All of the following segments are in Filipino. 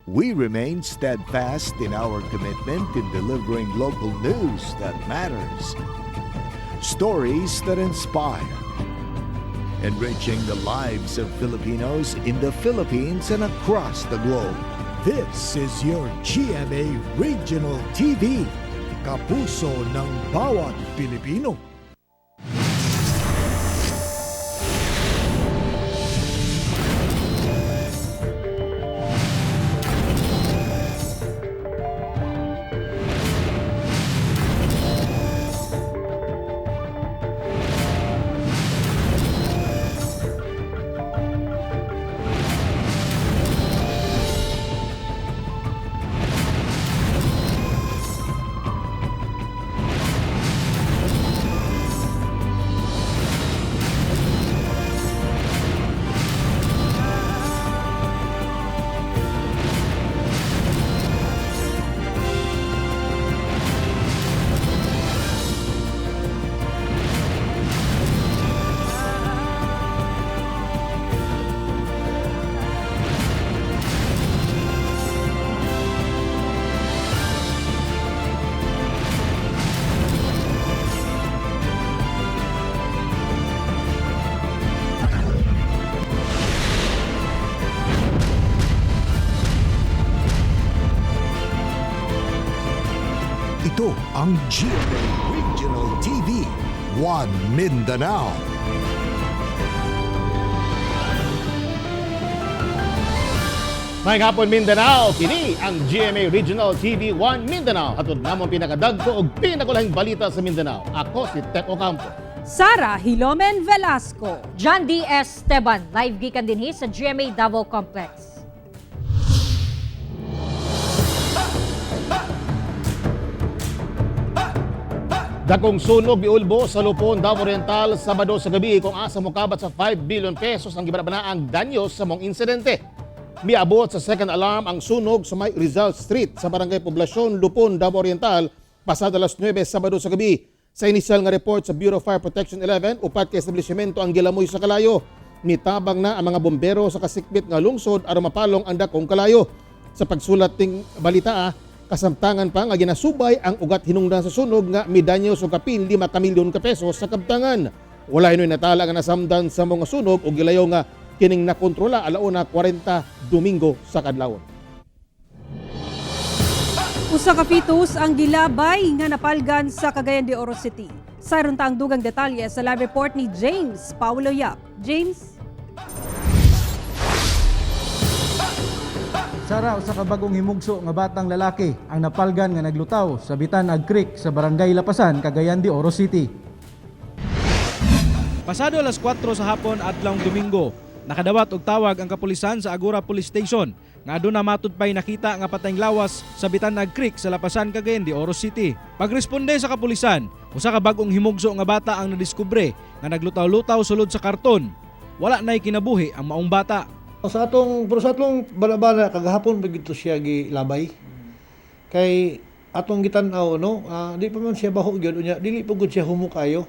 We remain steadfast in our commitment in delivering local news that matters, stories that inspire, enriching the lives of Filipinos in the Philippines and across the globe. This is your GMA Regional TV, kapuso ng bawat Pilipino. Ito ang GMA Regional TV, One Mindanao. May hapon Mindanao, kini ang GMA Regional TV 1 Mindanao. Hatod namon pinakadagko og pinakulahing balita sa Mindanao. Ako si Tep Ocampo. Sara Hilomen Velasco. John D. Esteban, live gikan dinhi sa GMA Davao Complex. Dakong sunog biulbo sa Lupon, Davao Oriental, Sabado sa gabi kung asa mokabat sa 5 billion pesos ang gibanabanaang danyo sa mong insidente. Miabot sa second alarm ang sunog sa may Rizal Street sa Barangay Poblasyon, Lupon, Davao Oriental, pasado alas 9 Sabado sa gabi. Sa inisyal nga report sa Bureau of Fire Protection 11, upat ka establishmento ang gilamoy sa kalayo. Nitabang na ang mga bombero sa kasikbit nga lungsod aron mapalong ang dakong kalayo. Sa pagsulat ting balita, kasamtangan pa nga ginasubay ang ugat hinungdan sa sunog nga midanyo so kapin 5 ka milyon ka pesos sa kabtangan. Wala inoy natala nga nasamdan sa mga sunog o gilayo nga kining nakontrola alauna 40 Domingo sa kadlawon. Usa ka fetus ang gilabay nga napalgan sa Cagayan de Oro City. Sayron ta ang dugang detalye sa live report ni James Paulo Yap. James? Sara, usa ka bagong himugso nga batang lalaki ang napalgan nga naglutaw sa Bitanag Creek sa Barangay Lapasan, Cagayan de Oro City. Pasado alas 4 sa hapon adlawng Domingo, nakadawat og tawag ang kapulisan sa Agora Police Station nga aduna matud pay nakita nga patayng lawas sa Bitanag Creek sa Lapasan, Cagayan de Oro City. Pagresponde sa kapulisan, usa ka bagong himugso nga bata ang nadiskubre nga naglutaw-lutaw sulod sa karton. Wala nay kinabuhi ang maong bata. Sa atong bala-bala kagahapon bagito siya gilabay. Kay atong gitan-aw no, di pa man siya baho gyud unya, dili pa gud siya humukayo.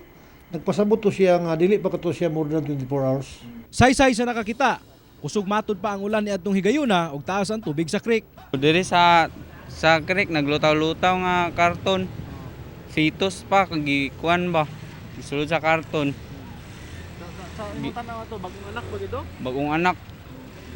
Nagpasabot to siya nga dili pa kato siya more than 24 hours. Saysay sa nakakita, kusog matud pa ang ulan ni adtong higayuna ug taas ang tubig sa creek. Diri sa creek naglutaw-lutaw nga karton. Fetus pa kagikuan ba. Sulod sa karton. Sa imutan na to bagong anak ba gito?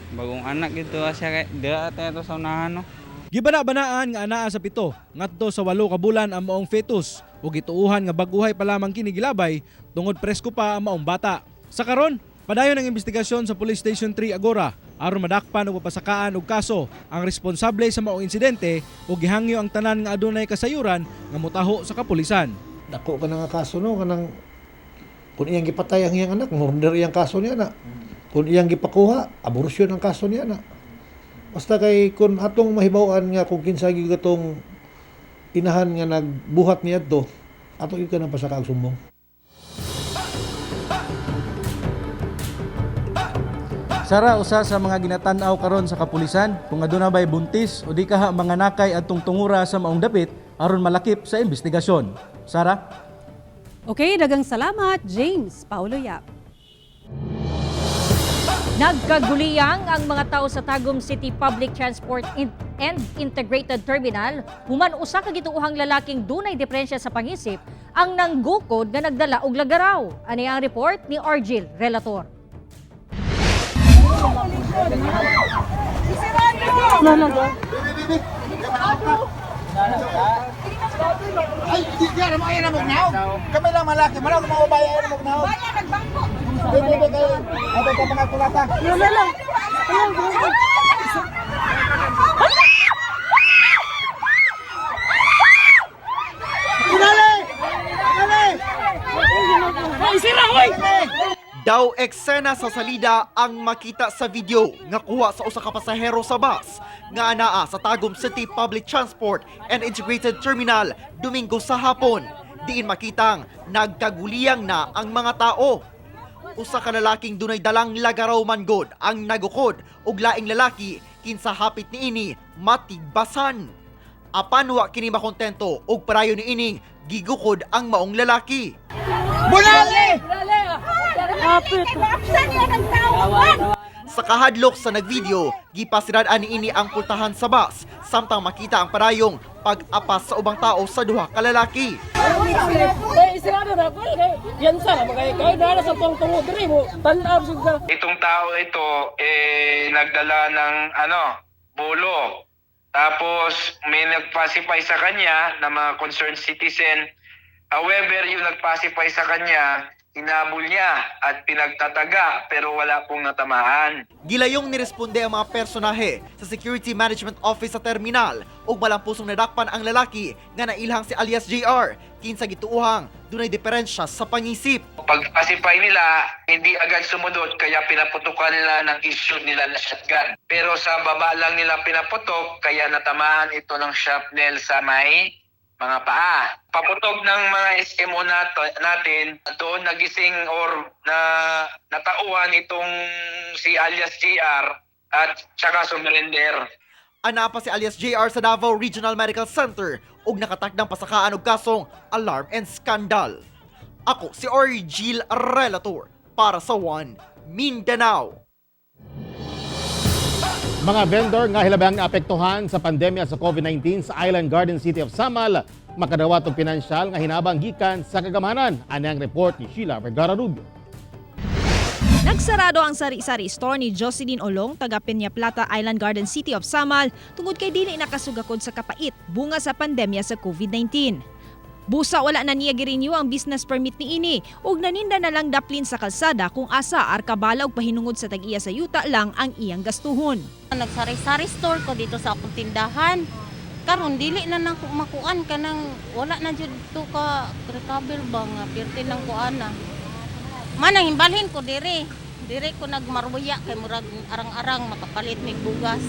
Bagong anak ito siya kay dira tayo sa unahan no. Gibana-banaan nga anaa sa 7 ngadto sa 8 ka bulan ang maong fetus ug gituuhan nga baguhay pa lamang kini gilabay tungod presko pa ang maong bata. Sa karon, padayon ang investigasyon sa Police Station 3 Agora aron madakpan og papasakaan og kaso ang responsable sa maong insidente ug gihangyo ang tanan nga adunay kasayuran nga motaho sa kapulisan. Dako ka na nga kaso no kanang kun iyang gipatay ang iyang anak, murder iyang kaso niya na. Kung iyang gipakuha, aborusyon ang kaso niya na. Basta kay kung atong mahibawan nga kung kinsa gyud gatong inahan nga nagbuhat niya to, ato gyud ka na pasaka og sumbong. Sara, usa sa mga ginatan-aw karon sa kapulisan kung aduna bay buntis o di kaha mga nakay adtong tungura sa maong dapit aron malakip sa investigasyon. Sara? Okay, dagang salamat, James Paulo Yap. Nagkaguliyang ang mga tao sa Tagum City Public Transport and Integrated Terminal human usa ka gituohang lalaking dunay diferensya sa pangisip ang nanggukod nga nagdala og lagaraw. Ani ang report ni Argil Relator. Ay, hindi ka naman kayo namugnaw. Kami lang malaki, malaw kung mga bayan ay namugnaw. Bayan, nagbangko. Hindi kayo. Ito pa mga kulata. Wala lang. Kinali! Kinali! Ay, sira, hoy! Daw eksena sa salida ang makita sa video nga kuha sa usa ka pasahero sa bus nga anaa sa Tagum City Public Transport and Integrated Terminal Domingo sa hapon. Diin makitang nagkaguliyang na ang mga tao. Usa ka lalaking dunay dalang lagaraw man god ang nagukod ug laing lalaki kinsa hapit niini matigbasan. Apan wa kini makontento ug parayo niining gigukod ang maong lalaki. Bunali! Sa kahadlok sa nagvideo, gipasirad-an niini ang pultahan sa bus samtang makita ang parayong pag-apas sa ubang tao sa duha ka lalaki. Itong tao ito nagdala ng bulo. Tapos may nagpacify sa kanya na mga concerned citizen. However, yung nagpacify sa kanya, hinabol niya at pinagtataga pero wala pong natamaan. Gilayong niresponde ang mga personahe sa Security Management Office sa terminal ug malampusong nadakpan ang lalaki nga nailhang si alias JR kinsa gituuhang dunay diferensya sa pangisip. Pag-pacify nila, hindi agad sumunod kaya pinaputukan nila ng issue nila na shotgun. Pero sa baba lang nila pinaputok kaya natamaan ito ng shrapnel sa may mga paa. Paputok ng mga SMO natin, doon nagising or natauhan itong si alias JR at saka surrender. Ana pa si alias JR sa Davao Regional Medical Center ug nakatakdang pasakaan og kasong alarm and scandal. Ako si Argil Relator para sa One Mindanao. Mga vendor nga hilabihang naapektuhan sa pandemya sa COVID-19 sa Island Garden City of Samal makadawat og pinansyal nga hinabang gikan sa kagamahanan. Ani ang report ni Sheila Vergara Rubio. Nagsarado ang sari-sari store ni Jocelyn Olong, taga Peña Plata Island Garden City of Samal tungod kay dili nakasugakod sa kapait bunga sa pandemya sa COVID-19. Busa wala na niya girenew ang business permit niini ug naninda na lang daplin sa kalsada kung asa arkabala og pahinungod sa tag-iya sa yuta lang ang iyang gastuhon. Nagsari-sari store ko dito sa akong tindahan. Karon dili na nang makuan kanang wala na jud to ka recover ba nga pirti nang kuana. Manang himbalhin ko diri ko nagmaruya kay murag arang-arang makapalit mig bugas.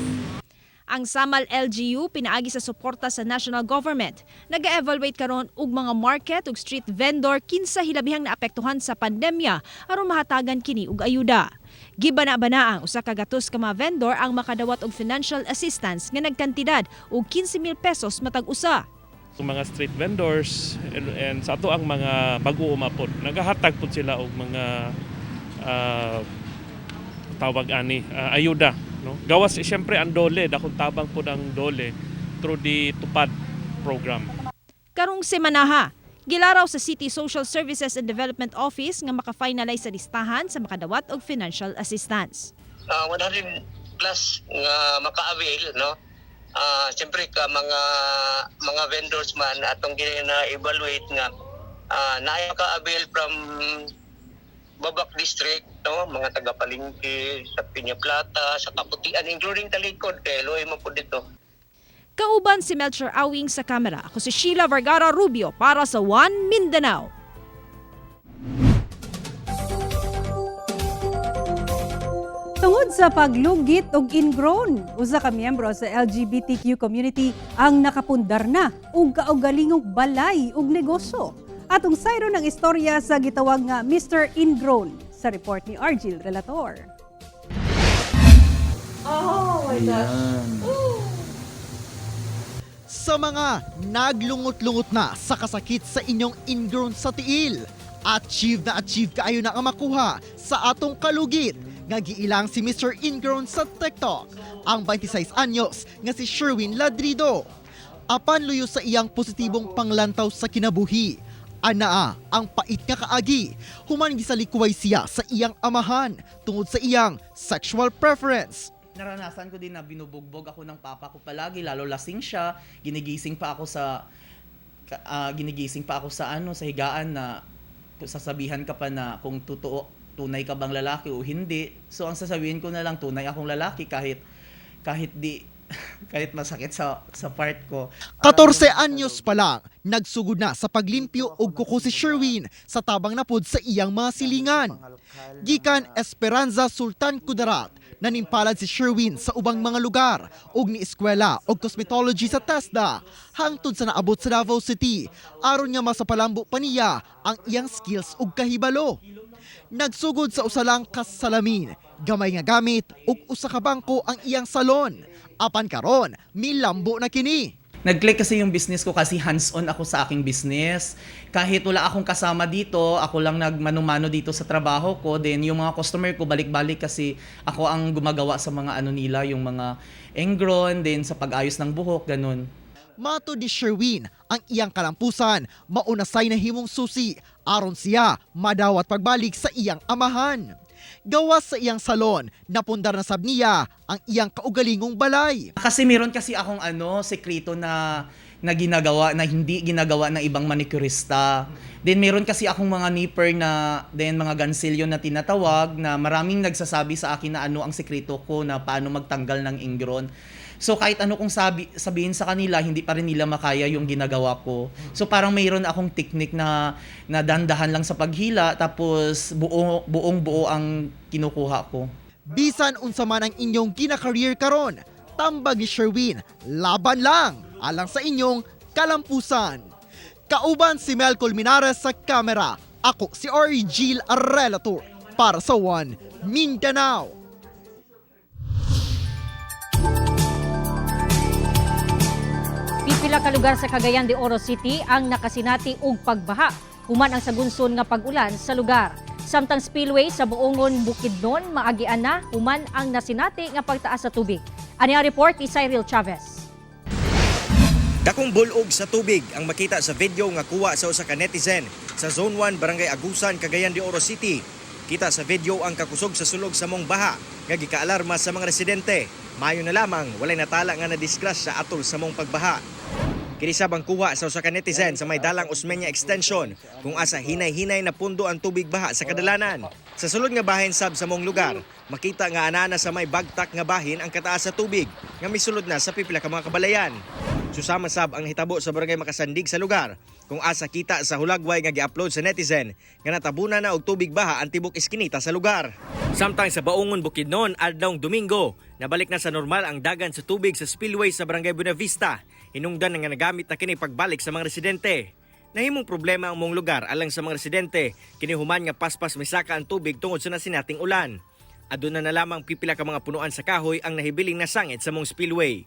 Ang Samal LGU pinaagi sa suporta sa national government. Nag-evaluate karon og mga market ug street vendor kinsa hilabihang naapektuhan sa pandemya aron mahatagan kini og ayuda. Gibana-bana ang usa ka gatos ka mga vendor ang makadawat og financial assistance nga nagkantidad og 15,000 pesos matag usa. Sa mga street vendors and sa ato ang mga bag-o umapod, nagahatag pud sila og mga tawag ani ayuda. No? Gawas siyempre ang dole, dakong tabang po ng dole through the Tupad program. Karong semanaha, gilaraw sa City Social Services and Development Office nga maka-finalize sa listahan sa makadawat og financial assistance. 100 plus nga maka-avail, no? Siyempre ka mga vendors man atong gina-evaluate nga na-maka-avail from Babak District, no, mga taga-Palengke, sa Peña Plata, sa Kaputian, including Talikod, kay Loy mo po dito. Kauban si Melchor Awing sa kamera. Ako si Sheila Vergara Rubio para sa One Mindanao. Tungod sa paglugit og ingrown, usa ka miyembro sa LGBTQ community ang nakapundar na og kaugalingong balay ug negosyo. Atong sayro ng istorya sa gitawag nga Mr. Ingrown sa report ni Argil Relator. Oh my gosh. Sa mga naglungot-lungot na sa kasakit sa inyong ingrown sa tiil, achieve na achieve kaayo na ang makuha sa atong kalugit nga giilang si Mr. Ingrown sa TikTok, ang 26 anyos nga si Sherwin Ladrido. Apan luyo sa iyang positibong panglantaw sa kinabuhi, anaa ang pait nga kaagi, human gisalikuway siya sa iyang amahan tungod sa iyang sexual preference. Naranasan ko din na binubugbog ako ng papa ko palagi, lalo lasing siya, ginigising pa ako sa sa higaan na sasabihan ka pa na kung tunay ka bang lalaki o hindi. So ang sasabihin ko na lang, tunay akong lalaki kahit masakit sa part ko. 14 anyos pa lang, nagsugod na sa paglimpyo og kuko si Sherwin sa tabang napod sa iyang mga silingan. Gikan Esperanza Sultan Kudarat, nanimpalad si Sherwin sa ubang mga lugar og ni eskwela og cosmetology sa TESDA hangtod sa naabot sa Davao City aron nga masapalambo pa niya ang iyang skills og kahibalo. Nagsugod sa usalang kasalamin, gamay nga gamit ug usa ka bangko ang iyang salon. Apan karon, milambo na kini. Nag-click kasi yung business ko kasi hands-on ako sa aking business. Kahit wala akong kasama dito, ako lang nagmano-mano dito sa trabaho ko. Then yung mga customer ko balik-balik kasi ako ang gumagawa sa mga nila, yung mga engron, then sa pag-ayos ng buhok, ganun. Mato di Sherwin, ang iyang kalampusan, maunasay na himong susi, aron siya madawat pagbalik sa iyang amahan. Gawas sa iyang salon, napundar na sab niya ang iyang kaugalingong balay. Kasi meron kasi akong sekreto na ginagawa na hindi ginagawa ng ibang manicurista. Then meron kasi akong mga nipper na mga gansilyo na tinatawag na maraming nagsasabi sa akin na ano ang sekreto ko na paano magtanggal ng ingron. So kahit ano kong sabihin sa kanila, hindi pa rin nila makaya yung ginagawa ko. So parang mayroon akong technique na dandahan lang sa paghila tapos buong buo ang kinukuha ko. Bisan unsa man ang inyong gina-career karon, tambag ni Sherwin, laban lang alang sa inyong kalampusan. Kauban si Mel Colmenares sa kamera, ako si Origil Relator para sa One Mindanao. Pipila ka lugar sa Cagayan de Oro City ang nakasinati og pagbaha human ang sagunson nga pag-ulan sa lugar. Samtang spillway sa Buongon, Bukidnon maagian na human ang nasinati nga pagtaas sa tubig. Ani ang report ni Cyril Chavez. Dakong bulog sa tubig ang makita sa video nga kuha sa usa ka netizen sa Zone 1 Barangay Agusan, Cagayan de Oro City. Kita sa video ang kakusog sa sulog sa mong baha nga gikaalarma sa mga residente. Mayo na lamang walay natala nga nadisgrasya atol sa mong pagbaha. Kinisabang kuha sa usa ka netizen sa may dalang Osmeña Extension kung asa hinay-hinay na pundo ang tubig baha sa kadalanan. Sa sulod nga bahin sab sa mong lugar, makita nga anana sa may bagtak nga bahin ang kataas sa tubig nga misulod na sa pipila ka mga kabalayan. Susama sab ang hitabo sa barangay Makasandig sa lugar kung asa kita sa hulagway nga gi-upload sa netizen nga natabunan na og tubig baha ang tibok iskinita sa lugar. Samtang sa Baungon, Bukidnon adlawng Domingo, nabalik na sa normal ang dagan sa tubig sa spillway sa barangay Buenavista. Hinungdan nga nagamit na kini pagbalik sa mga residente. Nahimong problema ang mong lugar alang sa mga residente, kini human nga paspas misaka ang tubig tungod sa nasinating ulan. Aduna na lamang pipila ka mga punuan sa kahoy ang nahibiling nasangit sa mong spillway.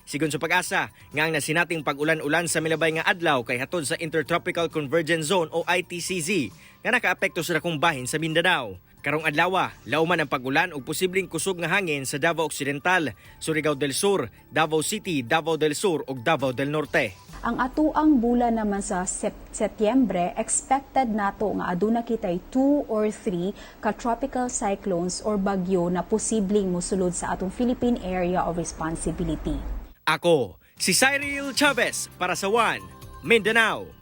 Sigon sa Pag-asa, nga ang nasinating pag-ulan-ulan sa milabay nga adlaw kay hatod sa Intertropical Convergence Zone o ITCZ nga nakaapekto sa dakong bahin sa Mindanao. Karong adlaw, lauman ang pag-ulan ug posibleng kusog nga hangin sa Davao Occidental, Surigao del Sur, Davao City, Davao del Sur ug Davao del Norte. Ang atuang bulan naman sa Setyembre, expected nato nga aduna kitay 2 or 3 ka tropical cyclones or bagyo na posibleng mosulod sa atong Philippine Area of Responsibility. Ako, si Cyril Chavez para sa One Mindanao.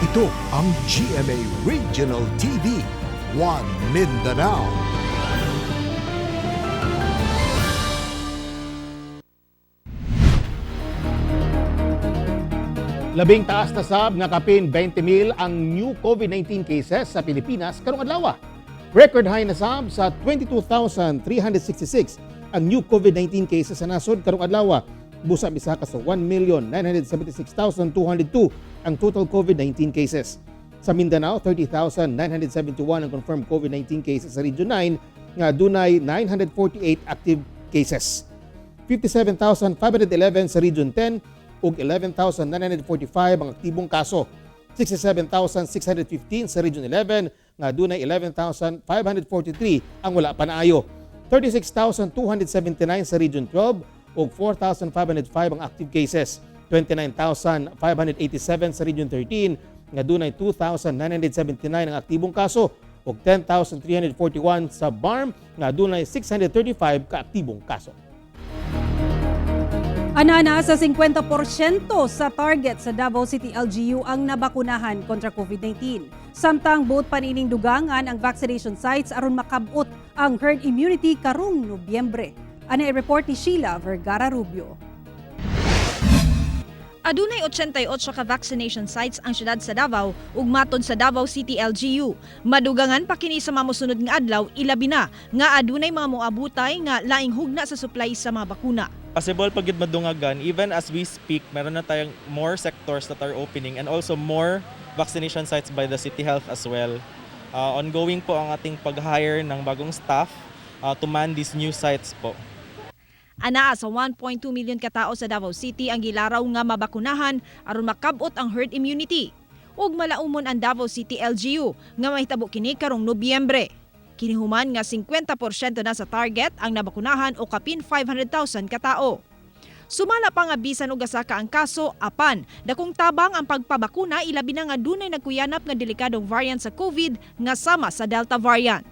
Ito ang GMA Regional TV, One Mindanao. Labing taas na sab nga kapin 20,000 ang new COVID-19 cases sa Pilipinas karong adlaw. Record high na sab sa 22,366 ang new COVID-19 cases sa nasod karong adlaw. Busa bisa ka sa 1,976,202 ang total COVID-19 cases. Sa Mindanao, 30,971 ang confirmed COVID-19 cases sa Region 9 nga dunay 948 active cases. 57,511 sa Region 10 ug 11,945 ang aktibong kaso. 67,615 sa Region 11 nga dunay 11,543 ang wala pa naayo. 36,279 sa Region 12 ug 4,505 ang active cases. 29,587 sa Region 13 nga dunay 2,979 ang aktibong kaso ug 10,341 sa BARM nga dunay 635 ka aktibong kaso. Anana sa 50% sa target sa Davao City LGU ang nabakunahan kontra COVID-19. Samtang buot panining dugangan ang vaccination sites aron makabot ang herd immunity karong Nobyembre. Ano i-report ni Sheila Vergara Rubio. Adunay 88 ka vaccination sites ang syudad sa Davao ug matod sa Davao City LGU. Madugangan pa kini sa mamosunod nga adlaw ilabi na nga adunay mga moabutay nga laing hugna sa supply sa mga bakuna. Possible pag madungagan, even as we speak, meron na tayong more sectors that are opening and also more vaccination sites by the City Health as well. Ongoing po ang ating pag-hire ng bagong staff to man these new sites po. Anaa sa 1.2 million katao sa Davao City ang gilaraw nga mabakunahan aron makabot ang herd immunity. Ug malaumon ang Davao City LGU nga mahitabo kini karong Nobyembre. Kinihuman nga 50% na sa target ang nabakunahan o kapin 500,000 katao. Sumala pa nga bisan og asa ka ang kaso apan dakong tabang ang pagpabakuna ilabi na nga dunay nagkuyanap nga delikadong variant sa COVID nga sama sa Delta variant.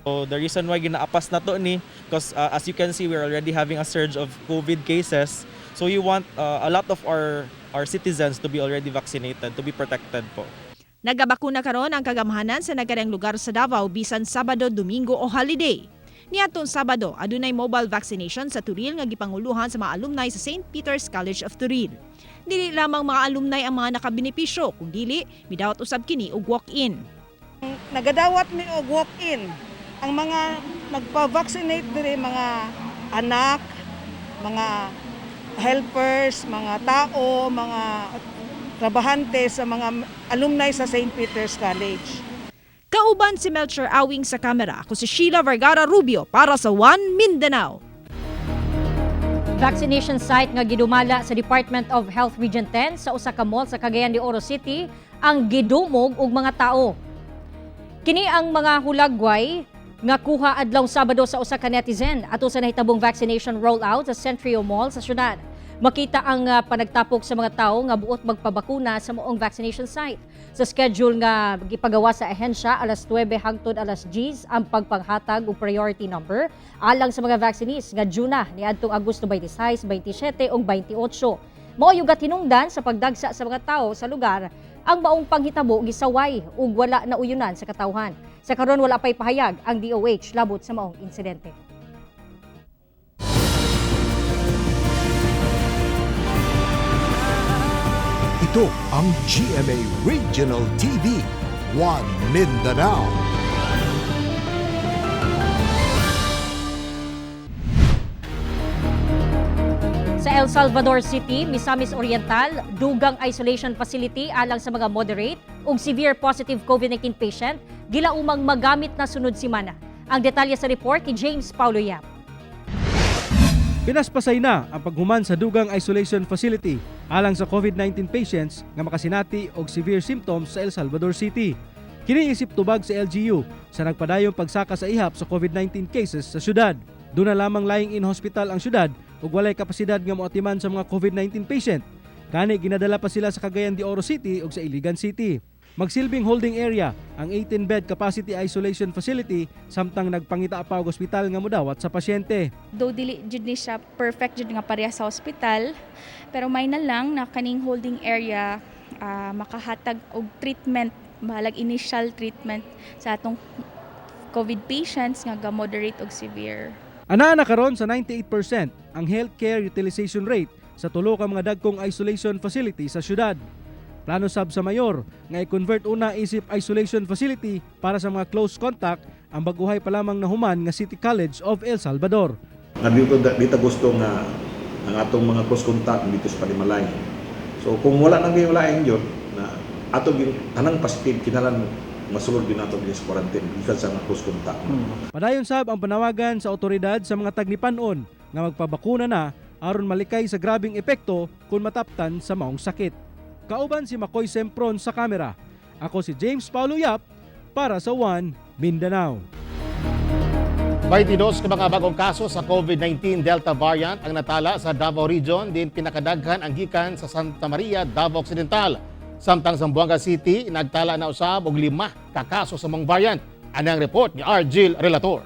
So the reason why ginaapas na to ni because as you can see we're already having a surge of COVID cases. So you want a lot of our citizens to be already vaccinated, to be protected po. Nagabakuna karon ang kagamhanan sa nagkadang lugar sa Davao bisan Sabado, Domingo o holiday. Niadtong Sabado, adunay mobile vaccination sa Turil nga gipanguluhan sa mga alumni sa St. Peter's College of Turil. Dili lamang mga alumni ang mga nakabenepisyo, kung dili midawat usab kini og walk-in. Nagadawat mi og walk-in ang mga nagpa-vaccinate diri mga anak, mga helpers, mga tao, mga trabahante sa mga alumni sa St. Peter's College. Kauban si Melcher Awing sa kamera. Ako si Sheila Vergara Rubio para sa One Mindanao. Vaccination site nga gidumala sa Department of Health Region 10 sa usa ka mall sa Cagayan de Oro City ang gidumog og mga tao. Kini ang mga hulagway nga kuha adlaw Sabado sa usa ka netizen ato sa nahitabong vaccination rollout sa Centrio Mall sa syudad. Makita ang panagtapok sa mga tao nga buot magpabakuna sa moong vaccination site. Sa schedule nga gipagawa sa ahensya, alas 9 hangtod alas 10 ang pagpanghatag og priority number alang sa mga vaccinees nga Juna niadtong Agosto 26, 27 ug 28. Mao yugat hinungdan sa pagdagsa sa mga tao sa lugar ang maong panghitabo gisaway ug wala na uyunan sa katawhan. Sa karon wala pay pahayag ang DOH labot sa maong insidente. Ito ang GMA Regional TV, One Mindanao. Sa El Salvador City, Misamis Oriental, dugang isolation facility alang sa mga moderate ug severe positive COVID-19 patient, gilaumang magamit na sunod simana. Ang detalye sa report ni James Paulo Yap. Pinaspasay na ang paghuman sa dugang isolation facility alang sa COVID-19 patients nga makasinati og severe symptoms sa El Salvador City. Kini isip tubag sa LGU sa nagpadayong pagsaka sa ihap sa COVID-19 cases sa syudad. Doon na lamang laing in hospital ang syudad ug walay kapasidad nga moatiman sa mga COVID-19 patient. Kani ginadala pa sila sa Cagayan de Oro City ug sa Iligan City. Magsilbing holding area ang 18-bed capacity isolation facility samtang nagpangita pa og ospital nga modawat sa pasyente. Though dili jud ni siya perfect jud nga pareha sa ospital, pero may na lang na kaning holding area makahatag og treatment, bahalag initial treatment sa atong COVID patients nga moderate og severe. Anaa na karon sa 98% ang healthcare utilization rate sa tulo ka mga dagkong isolation facility sa syudad. Plano sab sa mayor nga i-convert una isip isolation facility para sa mga close contact ang baguhay pa lamang na human nga City College of El Salvador. Dito gusto nga ang atong mga close contact dito sa Panimalay. So kung wala nang giwalain yun na atong tanang positive kinalan masulod din nato sa quarantine gikan sa mga close contact. Padayon sab ang panawagan sa otoridad sa mga tagnipanon nga magpabakuna na aron malikay sa grabing epekto kung mataptan sa maong sakit. Kauban si Makoy Sempron sa kamera. Ako si James Paulo Yap para sa One Mindanao. 22 ka mga bagong kaso sa COVID-19 Delta variant ang natala sa Davao Region, din pinakadaghan ang gikan sa Santa Maria, Davao Occidental. Samtang Zamboanga City, nagtala na usab og 5 ka kaso sa mong variant. Anang report ni Argil Relator.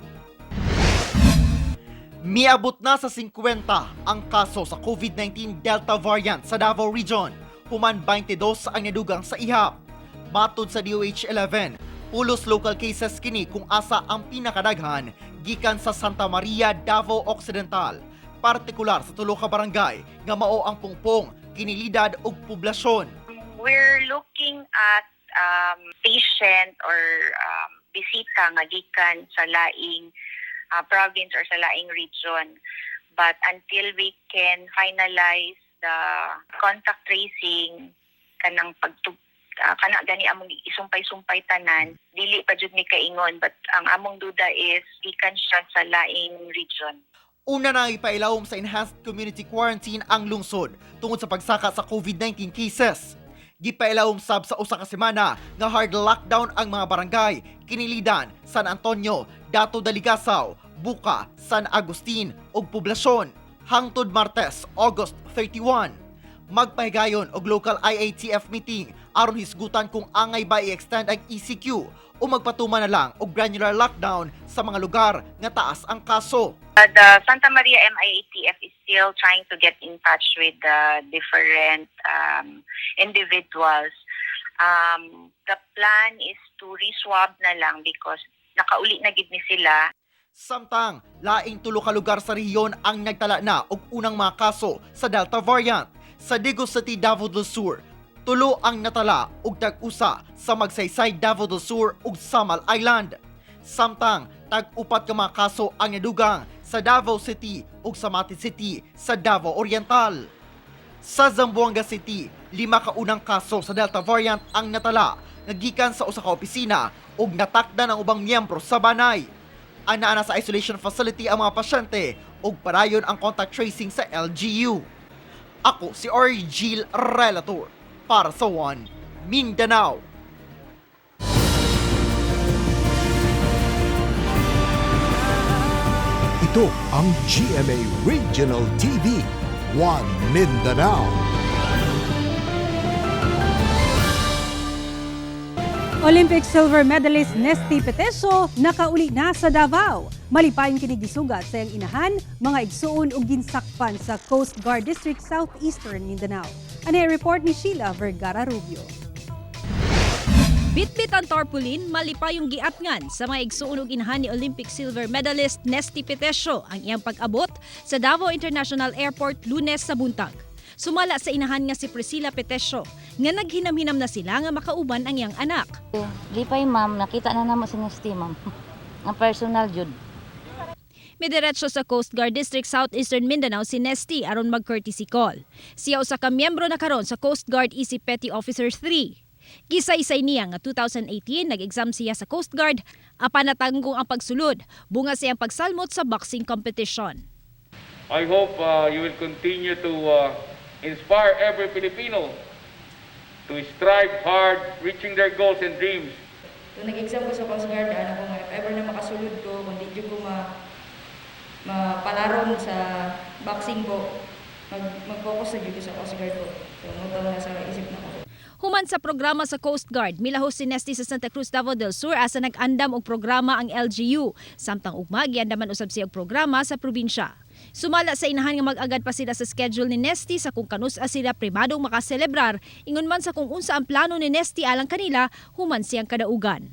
Miabot na sa 50 ang kaso sa COVID-19 Delta variant sa Davao Region. Human 22 ang nadugang sa ihap. Matod sa DOH-11, pulos local cases kini kung asa ang pinakadaghan gikan sa Santa Maria, Davao Occidental. Partikular sa tulo ka barangay nga mao ang Pungpong, Kinilidad ug Poblasyon. We're looking at patient or bisita nga gikan sa laing province or sa laing region. But until we can finalize the contact tracing kanang kana gani among isumpay-sumpay tanan, dili pa jud mi kaingon, but ang among duda is gikan siya sa laing region. Una na ipailawom sa enhanced community quarantine ang lungsod tungod sa pagsaka sa COVID-19 cases. Gipailawom sab sa usa ka semana nga hard lockdown ang mga barangay Kinilidan, San Antonio, Dato Daligasaw, Buka, San Agustin ug Poblasyon hangtod Martes, August 31. Magpahigayon og local IATF meeting aron hisgutan kung angay ba i-extend ang ECQ o magpatuman na lang og granular lockdown sa mga lugar nga taas ang kaso. The Santa Maria MIATF is still trying to get in touch with the different individuals. The plan is to re-swab na lang because nakauli na gid ni sila. Samtang laing tulo ka lugar sa rehiyon ang nagtala na og unang mga kaso sa Delta variant. Sa Digos City, Davao del Sur, tulo ang natala ug tag-usa sa Magsaysay, Davao del Sur ug Samal Island. Samtang tag-upat ka mga kaso ang nadugang sa Davao City ug Samati City sa Davao Oriental. Sa Zamboanga City, 5 ka unang kaso sa Delta variant ang natala nagikan sa usa ka opisina ug natakdan ang ubang miyembro sa banay. Anaa na sa isolation facility ang mga pasyente ug padayon ang contact tracing sa LGU. Ako si Argil Relator para sa One Mindanao. Ito ang GMA Regional TV, One Mindanao. Olympic silver medalist Nesty Peteso nakauli na sa Davao. Malipayong kinigisugat sa iyang inahan, mga igsuon ug ginsakpan sa Coast Guard District Southeastern Mindanao. Ano report ni Sheila Vergara Rubio. Bitbit ang tarpaulin, malipayong giatngan sa mga igsuon ug inahan ni Olympic silver medalist Nesty Peteso ang iyang pag-abot sa Davao International Airport Lunes sa buntag. Sumala sa inahan nga si Priscilla Peteso nga naghinam-hinam na sila nga makauban ang iyang anak. Lipay ma'am, nakita na namo si Nesty ma'am. Ang personal jud. Midiretso sa Coast Guard District Southeastern Mindanao si Nesty aron mag-courtesy call. Siya usa ka miyembro na karon sa Coast Guard EC Petty Officer 3. Gisa-isay niya nga 2018 nag-exam siya sa Coast Guard apan natanggong ang pagsulod bunga siyang pagsalmot sa boxing competition. I hope you will continue to inspire every Filipino to strive hard, reaching their goals and dreams. Kung nag-exam ko sa Coast Guard, ano ko nga, if ever na makasulod ko, kung di ko mapalaron sa boxing ko, mag-focus na dito sa Coast Guard ko. So, mutaw na sa isip na ko. Human sa programa sa Coast Guard, milahos si Nesty sa Santa Cruz, Davao del Sur asa nag-andam og programa ang LGU. Samtang ugma, giandaman usab siya og programa sa probinsya. Sumala sa inahan nga mag-agad pa sila sa schedule ni Nesty sa kung kanusa sila primadong makaselebrar, ingon man sa kung unsa ang plano ni Nesty alang kanila, human siyang kadaugan.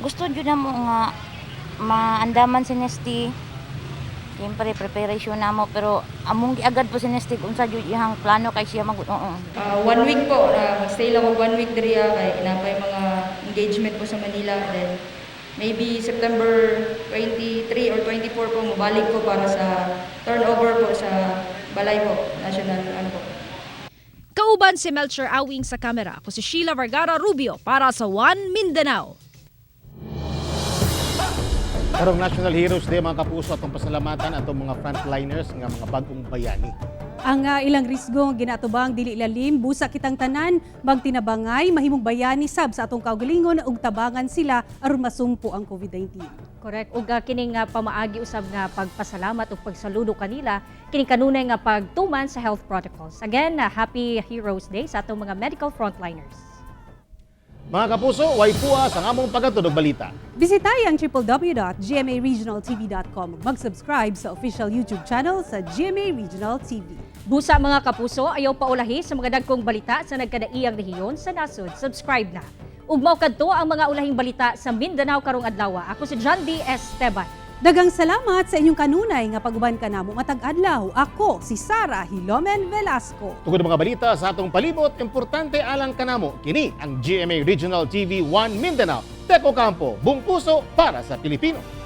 Gusto jud na mo nga maandaman si Nesty. Siyempre, preparation na mo, pero among giagad po si Nesty kung sa jud iyang plano kay siya mag 1 week po, mag-stay lang 1 week diriya kay inapay mga engagement po sa Manila. Then maybe September 23 or 24 po mabalik ko para sa turnover po sa balay po, national po. Kauban si Melcher Awing sa kamera. Ako si Sheila Vergara Rubio para sa One Mindanao. Karong National Heroes Day mga kapuso atong pasalamatan atong mga frontliners nga mga bagong bayani. Ang ilang risgo nga ginatubang dili lalim, busa kitang tanan, magtinabangay, mahimong bayani sab sa atong kaugalingon ug tabangan sila aron masumpo ang COVID-19. Correct. Ug kining pamaagi usab nga pagpasalamat ug pagsaludo kanila, kining kanunay nga pagtuman sa health protocols. Again, Happy Heroes Day sa atong mga medical frontliners. Mga kapuso, way puas ang among pagatunog balita. Bisitahin ang www.gmaregionaltv.com. Mag-subscribe sa official YouTube channel sa GMA Regional TV. Busa mga kapuso, ayaw paulahi sa mga dagkong balita sa nagkadaiyang rehiyon sa nasod. Subscribe na. Ug mao kadto ang mga ulahing balita sa Mindanao karong adlaw. Ako si John D. Esteban. Dagang salamat sa inyong kanunay nga pag-uban kanamo matag adlaw. Ako si Sara Hilomen Velasco. Tungod mga balita sa atong palibot, importante alang kanamo. Kini ang GMA Regional TV 1 Mindanao. Teko Campo, buong puso para sa Pilipino.